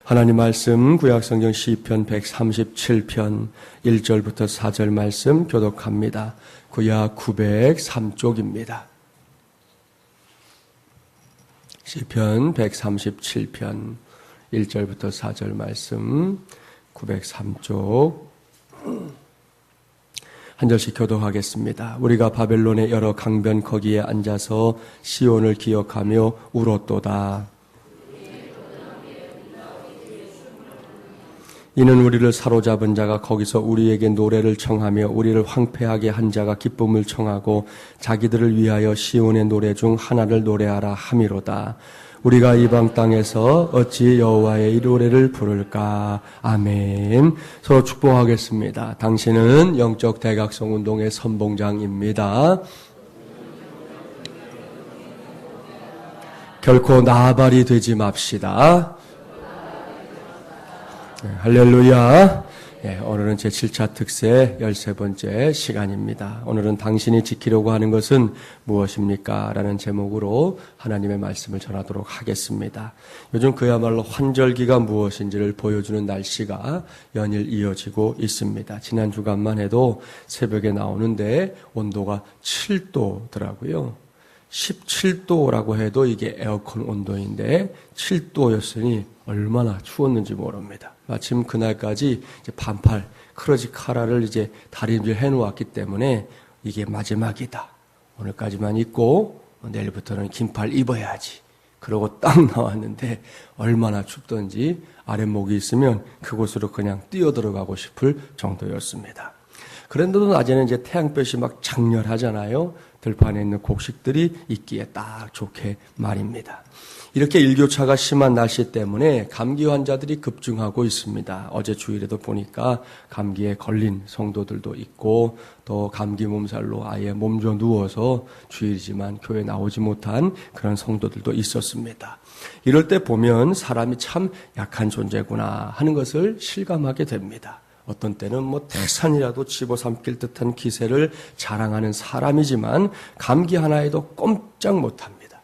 하나님 말씀 구약성경 시편 137편 1절부터 4절 말씀 교독합니다. 구약 903쪽입니다. 시편 137편 1절부터 4절 말씀 903쪽 한 절씩 교독하겠습니다. 우리가 바벨론의 여러 강변 거기에 앉아서 시온을 기억하며 울었도다. 이는 우리를 사로잡은 자가 거기서 우리에게 노래를 청하며 우리를 황폐하게 한 자가 기쁨을 청하고 자기들을 위하여 시온의 노래 중 하나를 노래하라 함이로다. 우리가 이방 땅에서 어찌 여호와의 이 노래를 부를까. 아멘. 서로 축복하겠습니다. 당신은 영적 대각성 운동의 선봉장입니다. 결코 나발이 되지 맙시다. 네, 할렐루야. 네, 오늘은 제7차 특세 13번째 시간입니다. 오늘은 당신이 지키려고 하는 것은 무엇입니까? 라는 제목으로 하나님의 말씀을 전하도록 하겠습니다. 요즘 그야말로 환절기가 무엇인지를 보여주는 날씨가 연일 이어지고 있습니다. 지난 주간만 해도 새벽에 나오는데 온도가 7도더라고요. 17도라고 해도 이게 에어컨 온도인데 7도였으니 얼마나 추웠는지 모릅니다. 마침 그날까지 이제 반팔 크러지 카라를 이제 다림질 해놓았기 때문에 이게 마지막이다. 오늘까지만 입고 내일부터는 긴팔 입어야지. 그러고 딱 나왔는데 얼마나 춥던지 아랫목이 있으면 그곳으로 그냥 뛰어들어가고 싶을 정도였습니다. 그런데도 낮에는 이제 태양볕이 막 장렬하잖아요. 들판에 있는 곡식들이 있기에 딱 좋게 말입니다. 이렇게 일교차가 심한 날씨 때문에 감기 환자들이 급증하고 있습니다. 어제 주일에도 보니까 감기에 걸린 성도들도 있고 또 감기 몸살로 아예 몸져 누워서 주일이지만 교회 나오지 못한 그런 성도들도 있었습니다. 이럴 때 보면 사람이 참 약한 존재구나 하는 것을 실감하게 됩니다. 어떤 때는 대산이라도 집어삼킬 듯한 기세를 자랑하는 사람이지만 감기 하나에도 꼼짝 못합니다.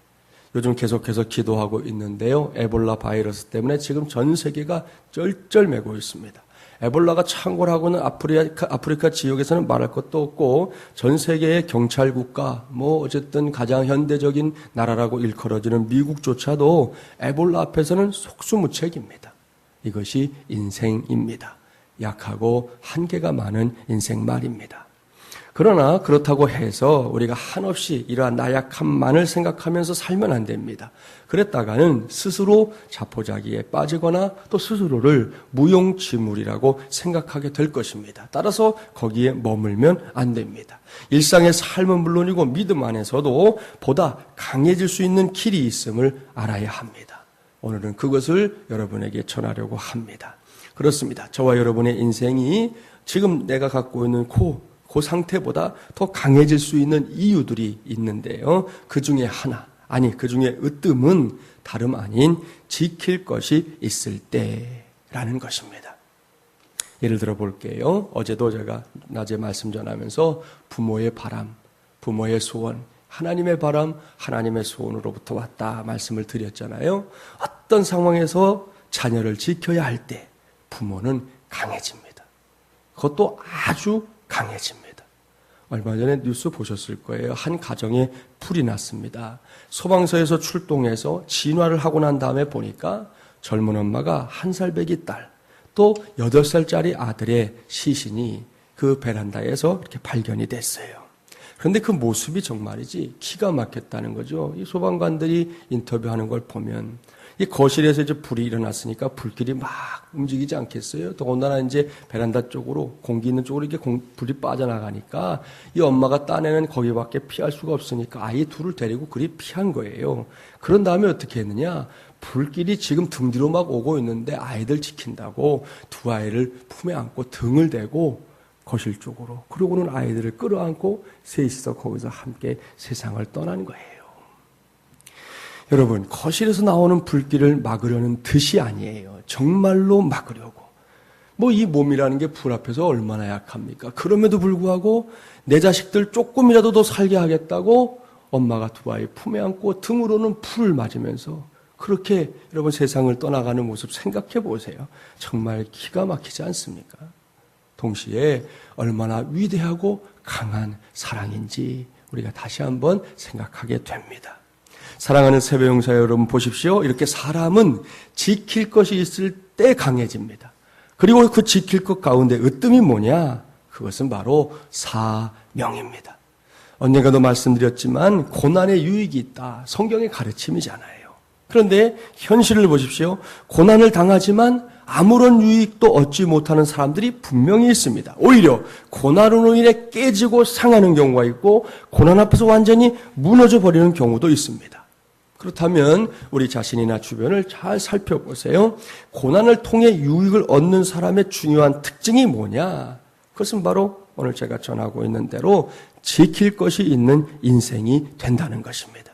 요즘 계속해서 기도하고 있는데요. 에볼라 바이러스 때문에 지금 전 세계가 쩔쩔매고 있습니다. 에볼라가 창궐하고는 아프리카 지역에서는 말할 것도 없고 전 세계의 경찰국가 어쨌든 가장 현대적인 나라라고 일컬어지는 미국조차도 에볼라 앞에서는 속수무책입니다. 이것이 인생입니다. 약하고 한계가 많은 인생 말입니다. 그러나 그렇다고 해서 우리가 한없이 이러한 나약함만을 생각하면서 살면 안 됩니다. 그랬다가는 스스로 자포자기에 빠지거나 또 스스로를 무용지물이라고 생각하게 될 것입니다. 따라서 거기에 머물면 안 됩니다. 일상의 삶은 물론이고 믿음 안에서도 보다 강해질 수 있는 길이 있음을 알아야 합니다. 오늘은 그것을 여러분에게 전하려고 합니다. 그렇습니다. 저와 여러분의 인생이 지금 내가 갖고 있는 그 상태보다 더 강해질 수 있는 이유들이 있는데요. 그 중에 하나, 그 중에 으뜸은 다름 아닌 지킬 것이 있을 때라는 것입니다. 예를 들어 볼게요. 어제도 제가 낮에 말씀 전하면서 부모의 바람, 부모의 소원, 하나님의 바람, 하나님의 소원으로부터 왔다 말씀을 드렸잖아요. 어떤 상황에서 자녀를 지켜야 할 때 부모는 강해집니다. 그것도 아주 강해집니다. 얼마 전에 뉴스 보셨을 거예요. 한 가정에 불이 났습니다. 소방서에서 출동해서 진화를 하고 난 다음에 보니까 젊은 엄마가 1살 배기 딸, 또 8살짜리 아들의 시신이 그 베란다에서 이렇게 발견이 됐어요. 그런데 그 모습이 정말이지 기가 막혔다는 거죠. 이 소방관들이 인터뷰하는 걸 보면 이 거실에서 이제 불이 일어났으니까 불길이 막 움직이지 않겠어요? 더군다나 이제 베란다 쪽으로, 공기 있는 쪽으로 이렇게 불이 빠져나가니까 이 엄마가 딴에는 거기밖에 피할 수가 없으니까 아이 둘을 데리고 그리 피한 거예요. 그런 다음에 어떻게 했느냐? 불길이 지금 등 뒤로 막 오고 있는데 아이들 지킨다고 두 아이를 품에 안고 등을 대고 거실 쪽으로, 그러고는 아이들을 끌어안고 셋이서 거기서 함께 세상을 떠난 거예요. 여러분, 거실에서 나오는 불길을 막으려는 뜻이 아니에요. 정말로 막으려고. 이 몸이라는 게 불 앞에서 얼마나 약합니까? 그럼에도 불구하고 내 자식들 조금이라도 더 살게 하겠다고 엄마가 두 아이 품에 안고 등으로는 불을 맞으면서 그렇게 여러분 세상을 떠나가는 모습 생각해 보세요. 정말 기가 막히지 않습니까? 동시에 얼마나 위대하고 강한 사랑인지 우리가 다시 한번 생각하게 됩니다. 사랑하는 세배용사 여러분 보십시오. 이렇게 사람은 지킬 것이 있을 때 강해집니다. 그리고 그 지킬 것 가운데 으뜸이 뭐냐? 그것은 바로 사명입니다. 언젠가도 말씀드렸지만 고난의 유익이 있다. 성경의 가르침이잖아요. 그런데 현실을 보십시오. 고난을 당하지만 아무런 유익도 얻지 못하는 사람들이 분명히 있습니다. 오히려 고난으로 인해 깨지고 상하는 경우가 있고 고난 앞에서 완전히 무너져 버리는 경우도 있습니다. 그렇다면 우리 자신이나 주변을 잘 살펴보세요. 고난을 통해 유익을 얻는 사람의 중요한 특징이 뭐냐? 그것은 바로 오늘 제가 전하고 있는 대로 지킬 것이 있는 인생이 된다는 것입니다.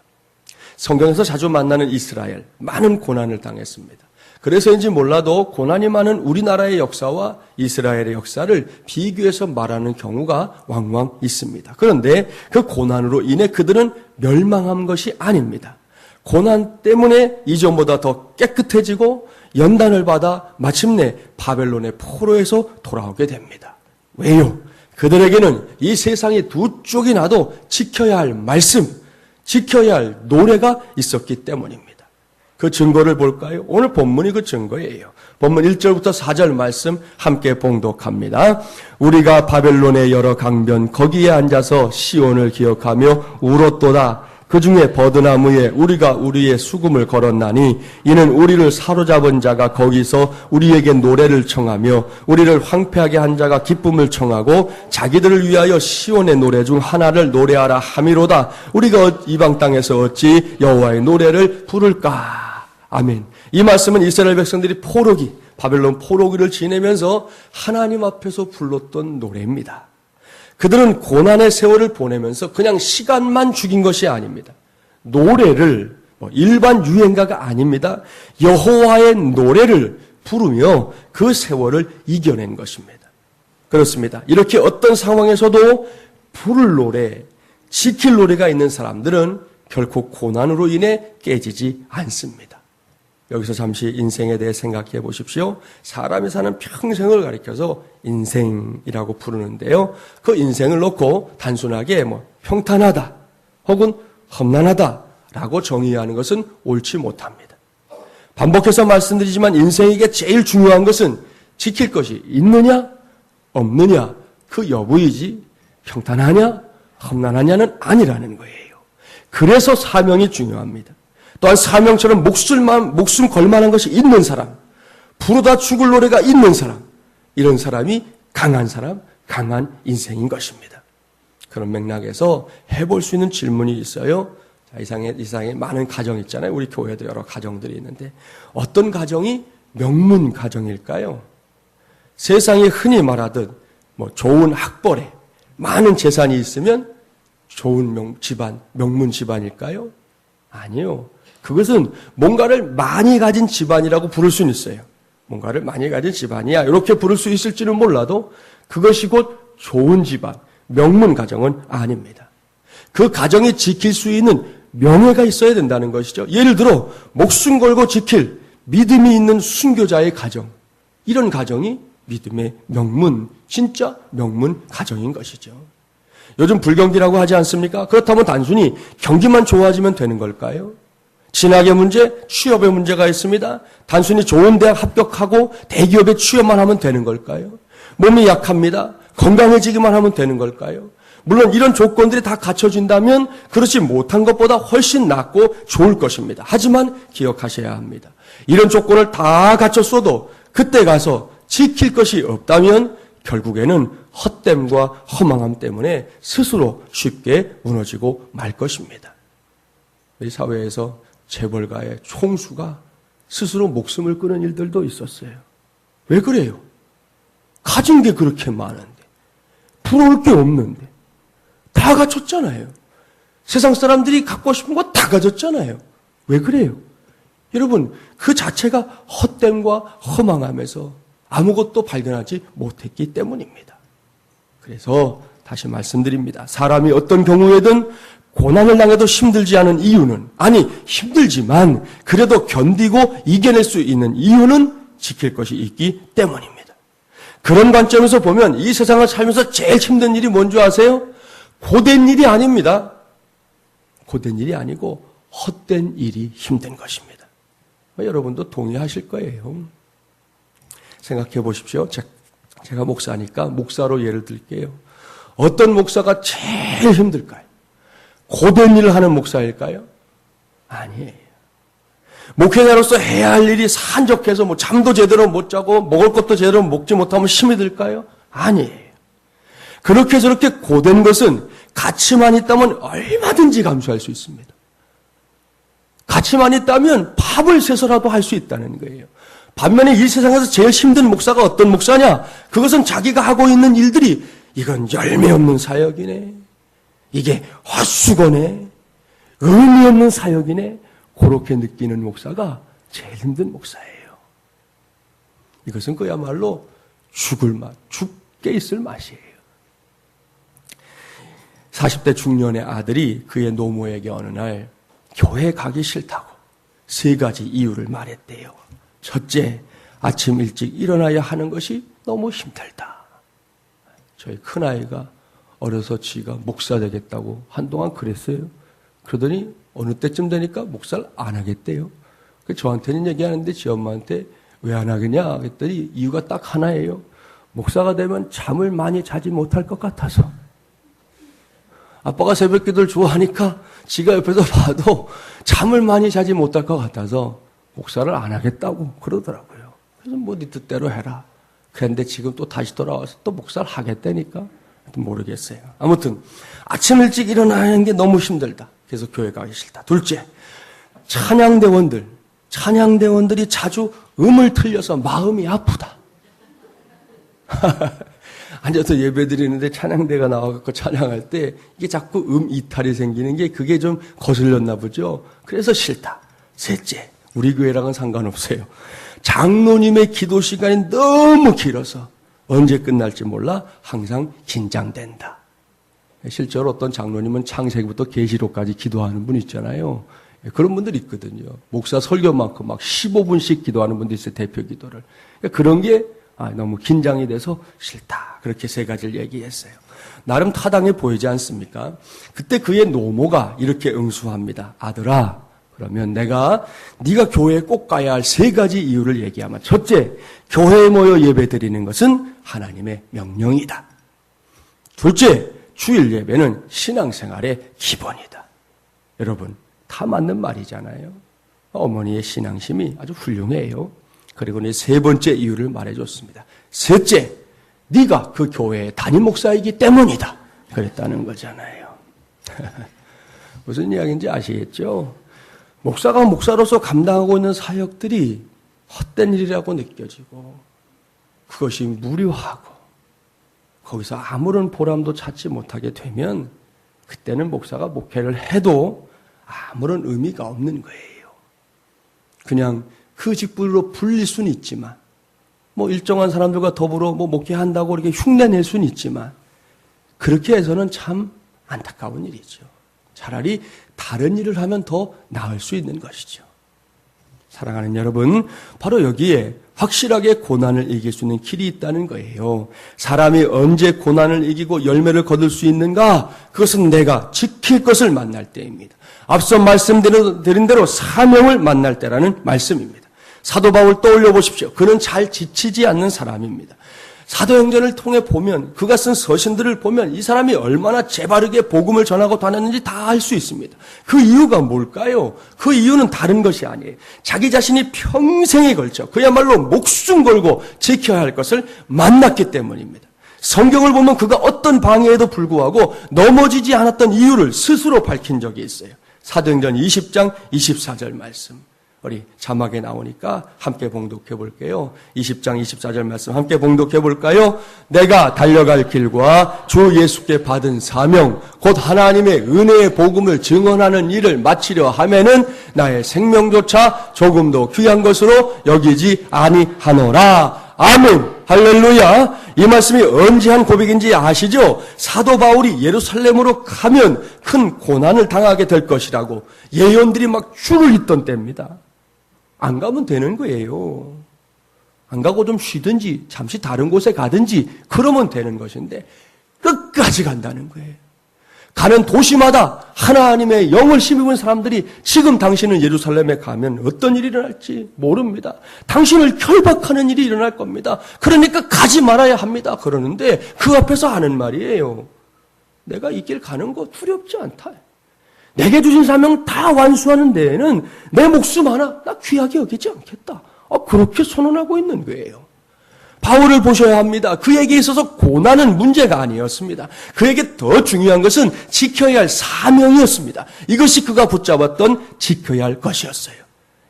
성경에서 자주 만나는 이스라엘, 많은 고난을 당했습니다. 그래서인지 몰라도 고난이 많은 우리나라의 역사와 이스라엘의 역사를 비교해서 말하는 경우가 왕왕 있습니다. 그런데 그 고난으로 인해 그들은 멸망한 것이 아닙니다. 고난 때문에 이전보다 더 깨끗해지고 연단을 받아 마침내 바벨론의 포로에서 돌아오게 됩니다. 왜요? 그들에게는 이 세상의 두 쪽이 나도 지켜야 할 말씀, 지켜야 할 노래가 있었기 때문입니다. 그 증거를 볼까요? 오늘 본문이 그 증거예요. 본문 1절부터 4절 말씀 함께 봉독합니다. 우리가 바벨론의 여러 강변 거기에 앉아서 시온을 기억하며 울었도다. 그 중에 버드나무에 우리가 우리의 수금을 걸었나니 이는 우리를 사로잡은 자가 거기서 우리에게 노래를 청하며 우리를 황폐하게 한 자가 기쁨을 청하고 자기들을 위하여 시온의 노래 중 하나를 노래하라 함이로다. 우리가 이방 땅에서 어찌 여호와의 노래를 부를까. 아멘. 이 말씀은 이스라엘 백성들이 바벨론 포로기를 지내면서 하나님 앞에서 불렀던 노래입니다. 그들은 고난의 세월을 보내면서 그냥 시간만 죽인 것이 아닙니다. 노래를 일반 유행가가 아닙니다. 여호와의 노래를 부르며 그 세월을 이겨낸 것입니다. 그렇습니다. 이렇게 어떤 상황에서도 부를 노래, 지킬 노래가 있는 사람들은 결코 고난으로 인해 깨지지 않습니다. 여기서 잠시 인생에 대해 생각해 보십시오. 사람이 사는 평생을 가리켜서 인생이라고 부르는데요. 그 인생을 놓고 단순하게 평탄하다 혹은 험난하다라고 정의하는 것은 옳지 못합니다. 반복해서 말씀드리지만 인생에게 제일 중요한 것은 지킬 것이 있느냐 없느냐 그 여부이지 평탄하냐 험난하냐는 아니라는 거예요. 그래서 사명이 중요합니다. 또한 사명처럼 목숨 걸 만한 것이 있는 사람, 부르다 죽을 노래가 있는 사람, 이런 사람이 강한 사람, 강한 인생인 것입니다. 그런 맥락에서 해볼 수 있는 질문이 있어요. 자, 이상에 많은 가정이 있잖아요. 우리 교회도 여러 가정들이 있는데 어떤 가정이 명문 가정일까요? 세상에 흔히 말하듯 좋은 학벌에 많은 재산이 있으면 좋은 명문 집안일까요? 아니요. 그것은 뭔가를 많이 가진 집안이라고 부를 수는 있어요. 뭔가를 많이 가진 집안이야. 이렇게 부를 수 있을지는 몰라도 그것이 곧 좋은 집안, 명문 가정은 아닙니다. 그 가정이 지킬 수 있는 명예가 있어야 된다는 것이죠. 예를 들어 목숨 걸고 지킬 믿음이 있는 순교자의 가정. 이런 가정이 믿음의 명문, 진짜 명문 가정인 것이죠. 요즘 불경기라고 하지 않습니까? 그렇다면 단순히 경기만 좋아지면 되는 걸까요? 진학의 문제, 취업의 문제가 있습니다. 단순히 좋은 대학 합격하고 대기업에 취업만 하면 되는 걸까요? 몸이 약합니다. 건강해지기만 하면 되는 걸까요? 물론 이런 조건들이 다 갖춰진다면 그렇지 못한 것보다 훨씬 낫고 좋을 것입니다. 하지만 기억하셔야 합니다. 이런 조건을 다 갖췄어도 그때 가서 지킬 것이 없다면 결국에는 헛됨과 허망함 때문에 스스로 쉽게 무너지고 말 것입니다. 우리 사회에서 재벌가의 총수가 스스로 목숨을 끊은 일들도 있었어요. 왜 그래요? 가진 게 그렇게 많은데, 부러울 게 없는데, 다 갖췄잖아요. 세상 사람들이 갖고 싶은 거 다 가졌잖아요. 왜 그래요? 여러분, 그 자체가 헛됨과 허망함에서 아무것도 발견하지 못했기 때문입니다. 그래서 다시 말씀드립니다. 사람이 어떤 경우에든 고난을 당해도 힘들지 않은 이유는, 아니 힘들지만 그래도 견디고 이겨낼 수 있는 이유는 지킬 것이 있기 때문입니다. 그런 관점에서 보면 이 세상을 살면서 제일 힘든 일이 뭔지 아세요? 고된 일이 아닙니다. 고된 일이 아니고 헛된 일이 힘든 것입니다. 여러분도 동의하실 거예요. 생각해 보십시오. 제가 목사니까 목사로 예를 들게요. 어떤 목사가 제일 힘들까요? 고된 일을 하는 목사일까요? 아니에요. 목회자로서 해야 할 일이 산적해서 잠도 제대로 못 자고 먹을 것도 제대로 먹지 못하면 힘이 들까요? 아니에요. 그렇게 저렇게 고된 것은 가치만 있다면 얼마든지 감수할 수 있습니다. 가치만 있다면 밥을 세서라도 할 수 있다는 거예요. 반면에 이 세상에서 제일 힘든 목사가 어떤 목사냐? 그것은 자기가 하고 있는 일들이 이건 열매 없는 사역이네. 이게 헛수고네. 의미 없는 사역이네. 그렇게 느끼는 목사가 제일 힘든 목사예요. 이것은 그야말로 죽을 맛, 죽게 있을 맛이에요. 40대 중년의 아들이 그의 노모에게 어느 날 교회 가기 싫다고 3가지 이유를 말했대요. 첫째, 아침 일찍 일어나야 하는 것이 너무 힘들다. 저희 큰아이가 어려서 지가 목사 되겠다고 한동안 그랬어요. 그러더니 어느 때쯤 되니까 목사를 안 하겠대요. 저한테는 얘기하는데 지 엄마한테 왜 안 하겠냐 그랬더니 이유가 딱 하나예요. 목사가 되면 잠을 많이 자지 못할 것 같아서. 아빠가 새벽 기도를 좋아하니까 지가 옆에서 봐도 잠을 많이 자지 못할 것 같아서 목사를 안 하겠다고 그러더라고요. 그래서 네 뜻대로 해라. 그런데 지금 또 다시 돌아와서 또 목사를 하겠다니까 모르겠어요. 아무튼 아침 일찍 일어나는 게 너무 힘들다. 그래서 교회 가기 싫다. 둘째, 찬양대원들이 자주 음을 틀려서 마음이 아프다. 앉아서 예배 드리는데 찬양대가 나와갖고 찬양할 때 이게 자꾸 이탈이 생기는 게 그게 좀 거슬렸나 보죠. 그래서 싫다. 셋째, 우리 교회랑은 상관없어요. 장로님의 기도 시간이 너무 길어서 언제 끝날지 몰라 항상 긴장된다. 실제로 어떤 장로님은 창세기부터 계시록까지 기도하는 분 있잖아요. 그런 분들이 있거든요. 목사 설교만큼 막 15분씩 기도하는 분도 있어요. 대표 기도를. 그런 게 너무 긴장이 돼서 싫다. 그렇게 3가지를 얘기했어요. 나름 타당해 보이지 않습니까? 그때 그의 노모가 이렇게 응수합니다. 아들아, 그러면 네가 교회에 꼭 가야 할 3가지 이유를 얘기하면, 첫째, 교회에 모여 예배 드리는 것은 하나님의 명령이다. 둘째, 주일 예배는 신앙생활의 기본이다. 여러분, 다 맞는 말이잖아요. 어머니의 신앙심이 아주 훌륭해요. 그리고 3번째 이유를 말해줬습니다. 셋째, 네가 그 교회의 담임 목사이기 때문이다. 그랬다는 거잖아요. 무슨 이야기인지 아시겠죠? 목사가 목사로서 감당하고 있는 사역들이 헛된 일이라고 느껴지고 그것이 무료하고 거기서 아무런 보람도 찾지 못하게 되면 그때는 목사가 목회를 해도 아무런 의미가 없는 거예요. 그냥 그 직분으로 불릴 수는 있지만 일정한 사람들과 더불어 목회한다고 이렇게 흉내낼 수는 있지만 그렇게 해서는 참 안타까운 일이죠. 차라리 다른 일을 하면 더 나을 수 있는 것이죠. 사랑하는 여러분, 바로 여기에 확실하게 고난을 이길 수 있는 길이 있다는 거예요. 사람이 언제 고난을 이기고 열매를 거둘 수 있는가? 그것은 내가 지킬 것을 만날 때입니다. 앞서 말씀드린 대로 사명을 만날 때라는 말씀입니다. 사도 바울 떠올려 보십시오. 그는 잘 지치지 않는 사람입니다. 사도행전을 통해 보면 그가 쓴 서신들을 보면 이 사람이 얼마나 재바르게 복음을 전하고 다녔는지 다 알 수 있습니다. 그 이유가 뭘까요? 그 이유는 다른 것이 아니에요. 자기 자신이 평생에 걸쳐 그야말로 목숨 걸고 지켜야 할 것을 만났기 때문입니다. 성경을 보면 그가 어떤 방해에도 불구하고 넘어지지 않았던 이유를 스스로 밝힌 적이 있어요. 사도행전 20장 24절 말씀. 우리 자막에 나오니까 함께 봉독해 볼게요. 20장 24절 말씀 함께 봉독해 볼까요? 내가 달려갈 길과 주 예수께 받은 사명 곧 하나님의 은혜의 복음을 증언하는 일을 마치려 하면은 나의 생명조차 조금도 귀한 것으로 여기지 아니하노라. 아멘. 할렐루야. 이 말씀이 언제 한 고백인지 아시죠? 사도 바울이 예루살렘으로 가면 큰 고난을 당하게 될 것이라고 예언들이 막 줄을 잇던 때입니다. 안 가면 되는 거예요. 안 가고 좀 쉬든지 잠시 다른 곳에 가든지 그러면 되는 것인데 끝까지 간다는 거예요. 가는 도시마다 하나님의 영을 힘입은 사람들이 지금 당신은 예루살렘에 가면 어떤 일이 일어날지 모릅니다. 당신을 결박하는 일이 일어날 겁니다. 그러니까 가지 말아야 합니다. 그러는데 그 앞에서 하는 말이에요. 내가 이 길 가는 거 두렵지 않다. 내게 주신 사명 다 완수하는 데에는 내 목숨 하나 나 귀하게 여기지 않겠다. 그렇게 선언하고 있는 거예요. 바울을 보셔야 합니다. 그에게 있어서 고난은 문제가 아니었습니다. 그에게 더 중요한 것은 지켜야 할 사명이었습니다. 이것이 그가 붙잡았던 지켜야 할 것이었어요.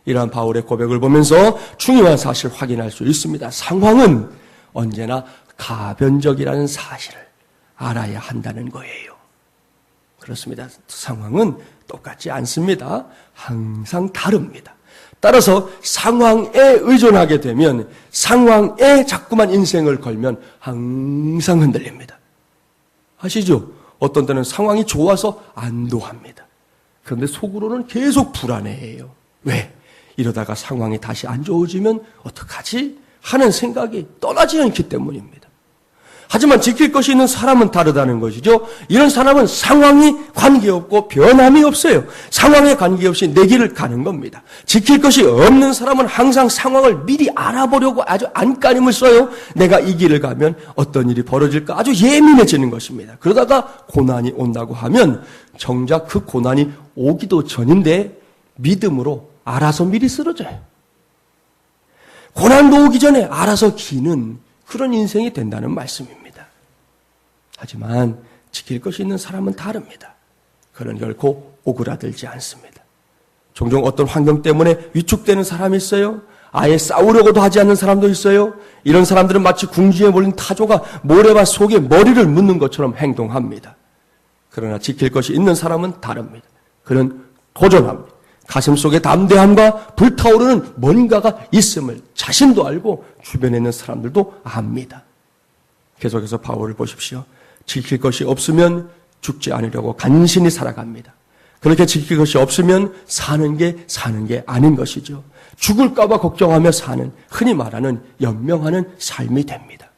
이러한 바울의 고백을 보면서 중요한 사실을 확인할 수 있습니다. 상황은 언제나 가변적이라는 사실을 알아야 한다는 거예요. 그렇습니다. 상황은 똑같지 않습니다. 항상 다릅니다. 따라서 상황에 의존하게 되면 상황에 자꾸만 인생을 걸면 항상 흔들립니다. 아시죠? 어떤 때는 상황이 좋아서 안도합니다. 그런데 속으로는 계속 불안해해요. 왜? 이러다가 상황이 다시 안 좋아지면 어떡하지? 하는 생각이 떠나지 않기 때문입니다. 하지만 지킬 것이 있는 사람은 다르다는 것이죠. 이런 사람은 상황이 관계없고 변함이 없어요. 상황에 관계없이 내 길을 가는 겁니다. 지킬 것이 없는 사람은 항상 상황을 미리 알아보려고 아주 안간힘을 써요. 내가 이 길을 가면 어떤 일이 벌어질까 아주 예민해지는 것입니다. 그러다가 고난이 온다고 하면 정작 그 고난이 오기도 전인데 믿음으로 알아서 미리 쓰러져요. 고난도 오기 전에 알아서 기는 그런 인생이 된다는 말씀입니다. 하지만 지킬 것이 있는 사람은 다릅니다. 그는 결코 오그라들지 않습니다. 종종 어떤 환경 때문에 위축되는 사람이 있어요. 아예 싸우려고도 하지 않는 사람도 있어요. 이런 사람들은 마치 궁지에 몰린 타조가 모래밭 속에 머리를 묻는 것처럼 행동합니다. 그러나 지킬 것이 있는 사람은 다릅니다. 그는 도전합니다. 가슴 속에 담대함과 불타오르는 뭔가가 있음을 자신도 알고 주변에 있는 사람들도 압니다. 계속해서 바울을 보십시오. 지킬 것이 없으면 죽지 않으려고 간신히 살아갑니다. 그렇게 지킬 것이 없으면 사는 게 아닌 것이죠. 죽을까 봐 걱정하며 사는 흔히 말하는 연명하는 삶이 됩니다.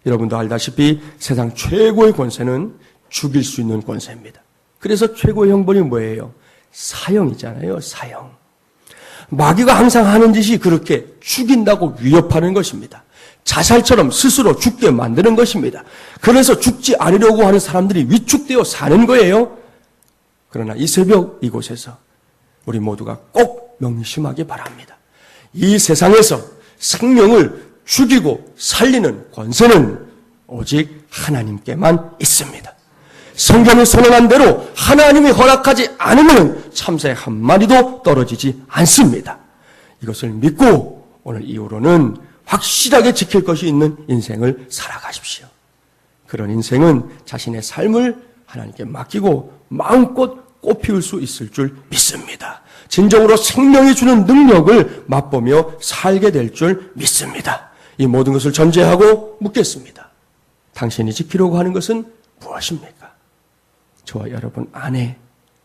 여러분도 알다시피 세상 최고의 권세는 죽일 수 있는 권세입니다. 그래서 최고의 형벌이 뭐예요? 사형이잖아요. 사형. 마귀가 항상 하는 짓이 그렇게 죽인다고 위협하는 것입니다. 자살처럼 스스로 죽게 만드는 것입니다. 그래서 죽지 않으려고 하는 사람들이 위축되어 사는 거예요. 그러나 이 새벽 이곳에서 우리 모두가 꼭 명심하기 바랍니다. 이 세상에서 생명을 죽이고 살리는 권세는 오직 하나님께만 있습니다. 성경이 선언한 대로 하나님이 허락하지 않으면 참새 한 마리도 떨어지지 않습니다. 이것을 믿고 오늘 이후로는 확실하게 지킬 것이 있는 인생을 살아가십시오. 그런 인생은 자신의 삶을 하나님께 맡기고 마음껏 꽃피울 수 있을 줄 믿습니다. 진정으로 생명이 주는 능력을 맛보며 살게 될 줄 믿습니다. 이 모든 것을 전제하고 묻겠습니다. 당신이 지키려고 하는 것은 무엇입니까? 저와 여러분 안에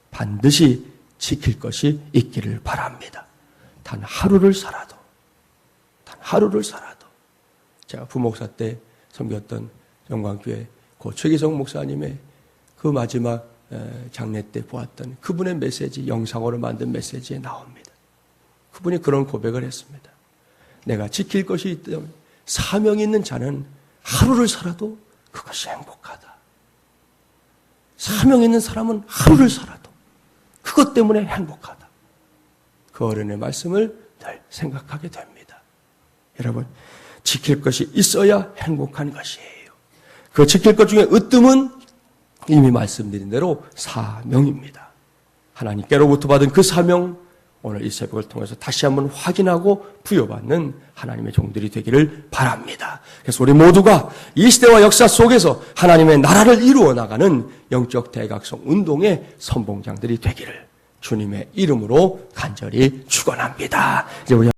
반드시 지킬 것이 있기를 바랍니다. 단 하루를 살아도 제가 부목사 때 섬겼던 영광교회 고 최기성 목사님의 그 마지막 장례 때 보았던 그분의 메시지, 영상으로 만든 메시지에 나옵니다. 그분이 그런 고백을 했습니다. 내가 지킬 것이 있다면 사명이 있는 자는 하루를 살아도 그것이 행복하다. 사명 있는 사람은 하루를 살아도 그것 때문에 행복하다. 그 어른의 말씀을 늘 생각하게 됩니다. 여러분, 지킬 것이 있어야 행복한 것이에요. 그 지킬 것 중에 으뜸은 이미 말씀드린 대로 사명입니다. 하나님께로부터 받은 그 사명, 오늘 이 새벽을 통해서 다시 한번 확인하고 부여받는 하나님의 종들이 되기를 바랍니다. 그래서 우리 모두가 이 시대와 역사 속에서 하나님의 나라를 이루어 나가는 영적 대각성 운동의 선봉장들이 되기를 주님의 이름으로 간절히 축원합니다. 이제 우리